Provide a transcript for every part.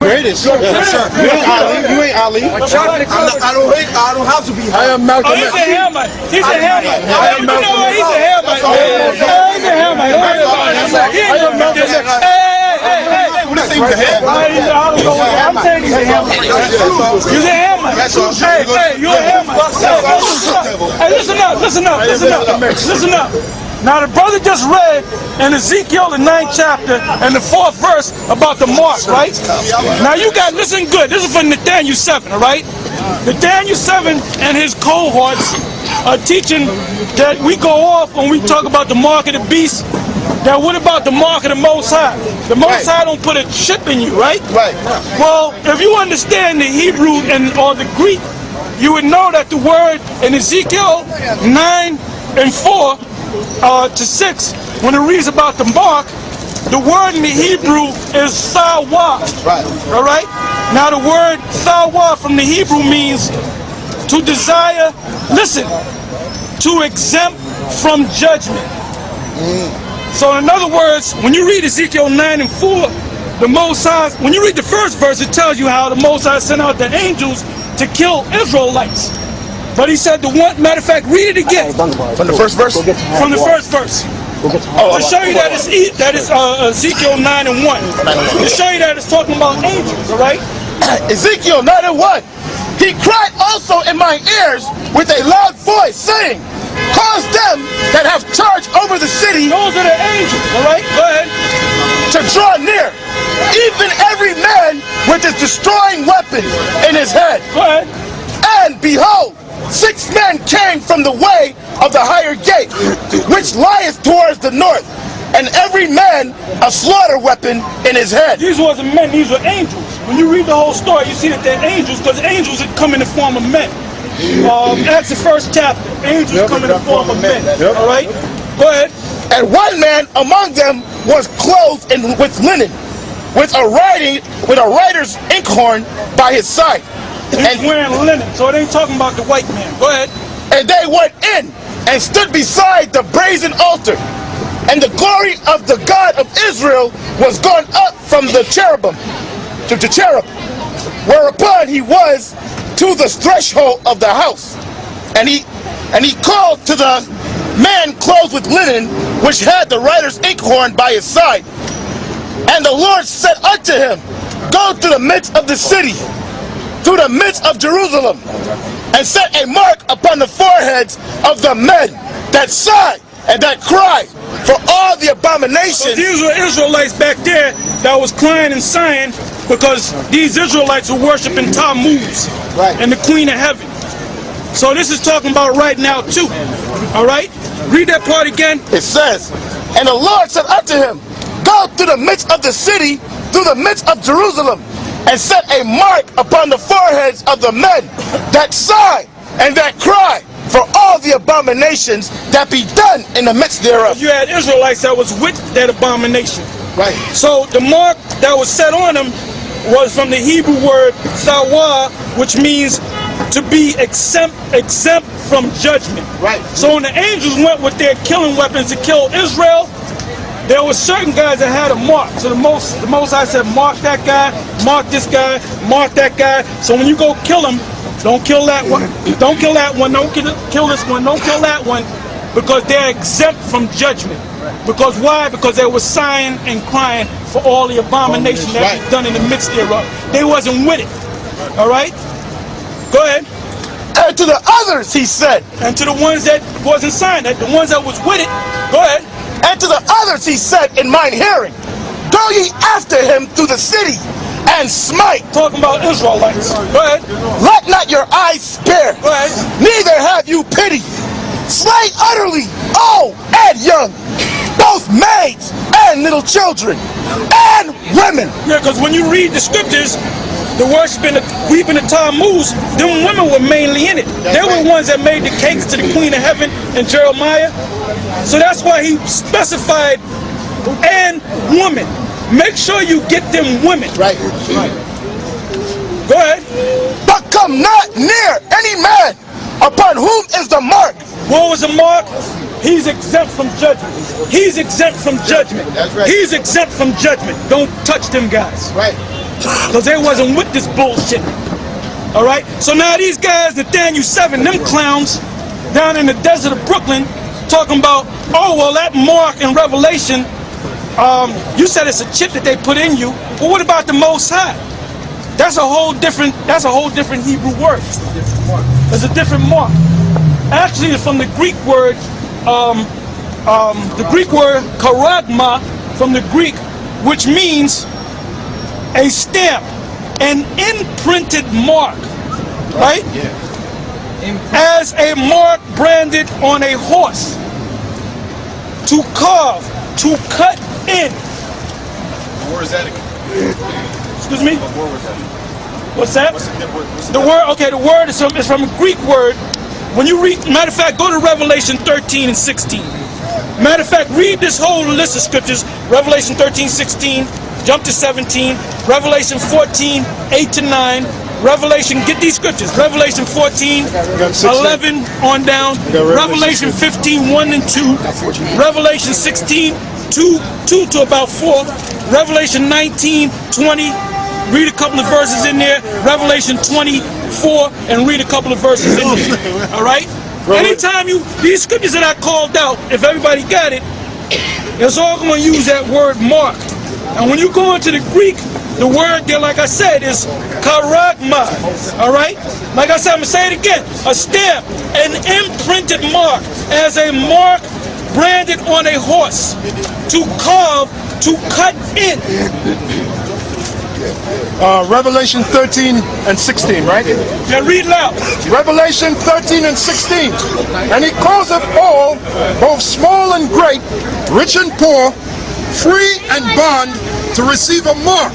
Greatest. Yes, sir. You ain't Ali. You ain't Ali. I don't have to be. I am Malcolm. Oh, he's a Hamite. He's a Hamite. You know what? He's a Hamite. He's a Hamite. I am Malcolm. Hey. I'm saying he's a Hamite. He's a Hamite. Hey, you're a Hamite. Hey, listen up. Now the brother just read in Ezekiel the 9th chapter and the 4th verse about the mark, right? Now you got listen good. This is for Nathaniel 7, all right? Nathaniel 7 and his cohorts are teaching that we go off when we talk about the mark of the beast. Now what about the mark of the Most High? The Most High don't put a chip in you, right? Right. Well, if you understand the Hebrew or the Greek, you would know that the word in Ezekiel 9 and 4 to 6, when it reads about the mark, the word in the Hebrew is sawa. Right. All right. Now the word sawa from the Hebrew means to desire. Listen, to exempt from judgment. So in other words, when you read Ezekiel 9 and 4, the Most High, when you read the first verse, it tells you how the Most High sent out the angels to kill Israelites. But he said the one, matter of fact, read it again. From the first verse? From the first verse. To show you that it's Ezekiel 9 and 1. To show you that it's talking about angels, all right? Ezekiel 9 and 1. He cried also in my ears with a loud voice, saying, cause them that have charge over the city. Those are the angels, all right? Go ahead. To draw near, even every man with his destroying weapon in his head. Go ahead. And behold, 6 men came from the way of the higher gate, which lieth towards the north, and every man a slaughter weapon in his head. These wasn't men, these were angels. When you read the whole story, you see that they're angels, because angels would come in the form of men. Acts the 1st chapter, angels come in the form of men. All right? Go ahead. And one man among them was clothed with linen, with a writer's inkhorn by his side. He's wearing linen, so it ain't talking about the white man. Go ahead. And they went in and stood beside the brazen altar. And the glory of the God of Israel was gone up from the cherubim to the cherub, whereupon he was to the threshold of the house. And he called to the man clothed with linen, which had the writer's inkhorn by his side. And the Lord said unto him, go to the midst of the city, through the midst of Jerusalem, and set a mark upon the foreheads of the men that sigh and that cry for all the abominations. So these were Israelites back there that was crying and sighing because these Israelites were worshiping Tammuz, and the Queen of Heaven. So this is talking about right now too. All right? Read that part again. It says, and the Lord said unto him, go through the midst of the city, through the midst of Jerusalem, and set a mark upon the foreheads of the men that sigh and that cry for all the abominations that be done in the midst thereof. You had Israelites that was with that abomination. Right. So the mark that was set on them was from the Hebrew word sawa, which means to be exempt from judgment. Right. So when the angels went with their killing weapons to kill Israel, there were certain guys that had a mark. So the most High said, mark that guy, mark this guy, mark that guy. So when you go kill him, don't kill that one, don't kill that one, don't kill this one, don't kill that one, because they're exempt from judgment. Because why? Because they were sighing and crying for all the abomination that was done in the midst thereof. They wasn't with it. All right? Go ahead. And to the others he said. And to the ones that wasn't sighing, the ones that was with it, go ahead. And to the others he said in mine hearing, go ye after him through the city, and smite. Talking about Israelites. Go ahead. Let not your eyes spare. Go ahead. Neither have you pity. Slay utterly old and young, both maids and little children, and women. Yeah, because when you read the scriptures, the worshiping, weeping the Tammuz, them women were mainly in it. They were the ones that made the cakes to the Queen of Heaven in Jeremiah. So that's why he specified and women. Make sure you get them women. Right. Go ahead. But come not near any man upon whom is the mark. What was the mark? He's exempt from judgment. He's exempt from judgment. That's right. He's exempt from judgment. Don't touch them guys. Right. because they wasn't with this bullshit. All right. So now these guys, Nathaniel 7, them clowns down in the desert of Brooklyn, talking about, oh well, that mark in Revelation, you said it's a chip that they put in you. Well, what about the Most High? That's a whole different Hebrew word. It's a different mark. Actually, it's from the Greek word, charagma, from the Greek, which means a stamp, an imprinted mark, right? As a mark branded on a horse, to carve, to cut in. Where is that again? Excuse me? What word was that? What's that? The word, okay, the word is from a Greek word. When you read, matter of fact, go to Revelation 13 and 16. Matter of fact, read this whole list of scriptures. Revelation 13, 16, jump to 17. Revelation 14, 8 to 9. Revelation, get these scriptures. Revelation 14, 11 on down. Revelation 15, 1 and 2. Revelation 16, 2 to about 4. Revelation 19, 20. Read a couple of verses in there. Revelation 24, and read a couple of verses in there. All right? Anytime these scriptures that I called out, if everybody got it, it's all going to use that word mark. And when you go into the Greek, the word there, like I said, is charagma. All right? Like I said, I'm going to say it again. A stamp, an imprinted mark, as a mark branded on a horse, to carve, to cut in. Revelation 13 and 16, right? Yeah, read loud. Revelation 13 and 16. And he causeth all, both small and great, rich and poor, free and bond, to receive a mark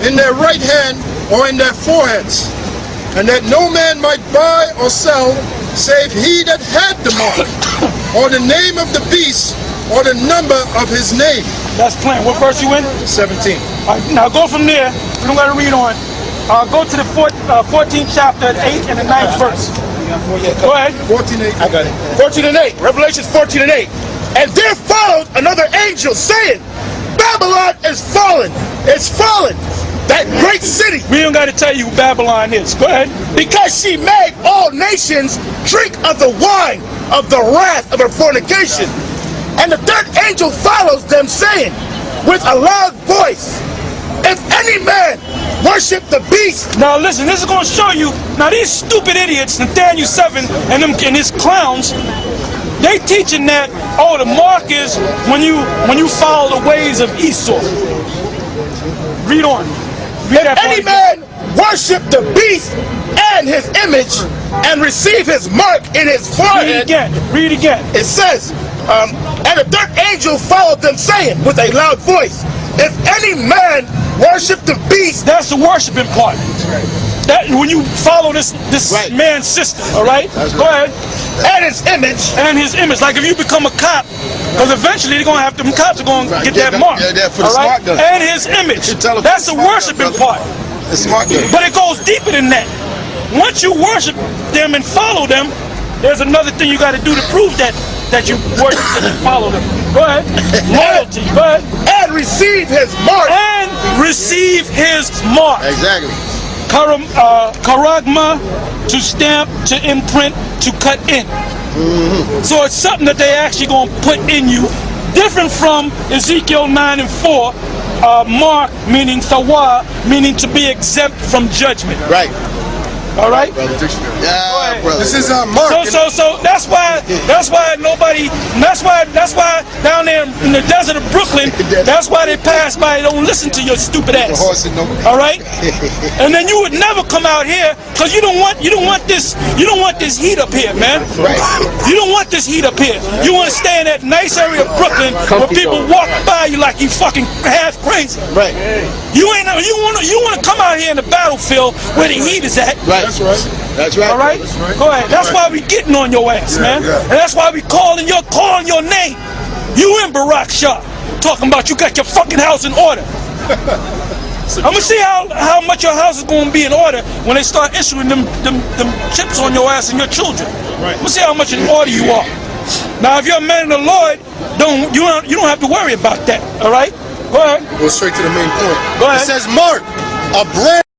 in their right hand or in their foreheads, and that no man might buy or sell save he that had the mark, or the name of the beast, or the number of his name. That's plain. What verse you in? 17. All right, now go from there. We don't got to read on. Go to the 14th chapter, 8 and the 9th verse. Go ahead. 14:8. I got it. 14 and 8. Revelation 14 and 8. And there followed another angel saying, Babylon is fallen. It's fallen. That great city. We don't got to tell you who Babylon is. Go ahead. Because she made all nations drink of the wine of the wrath of her fornication. And the third angel follows them, saying with a loud voice, if any man worship the beast. Now listen, this is going to show you. Now these stupid idiots, Nathaniel 7 and his clowns, they teaching that, oh, the mark is when you follow the ways of Esau. Read on. If any man worship the beast and his image and receive his mark in his forehead. Read again. It says, and the third angel followed them, saying with a loud voice, if any man worship the beast. That's the worshiping part. That when you follow this right. man's system, all right? Go ahead. And his image. And his image. Like if you become a cop, because eventually they're gonna have them cops are gonna get that mark. Yeah, for the all right? smart gun. And his image. That's the worshiping part. The smart gun. But it goes deeper than that. Once you worship them and follow them, there's another thing you got to do to prove that you worship and you follow them. Go ahead. Loyalty. Go ahead. And receive his mark. And receive his mark. Exactly. Charagma, to stamp, to imprint, to cut in. So it's something that they actually going to put in you, different from Ezekiel 9 and 4, mark, meaning thawa, meaning to be exempt from judgment. Right. All right. Yeah, brother. This is mark. So that's why nobody. That's why down there in the desert of Brooklyn. That's why they pass by. They don't listen to your stupid ass. All right. And then you would never come out here because you don't want this heat up here, man. Right. You don't want this heat up here. You want to stay in that nice area of Brooklyn where people walk by you like you fucking half crazy. Right. You want to come out here in the battlefield where the heat is at. Right. That's right. That's right. All right? Go ahead. That's why we getting on your ass, man. And that's why we calling your name. You and Barack Shah talking about you got your fucking house in order. I'm gonna see how much your house is gonna be in order when they start issuing them chips on your ass and your children. Right. I'm gonna see how much in order you are. Now, if you're a man of the Lord, you don't have to worry about that. All right? Go ahead. Go straight to the main point. Go ahead. It says mark. a brand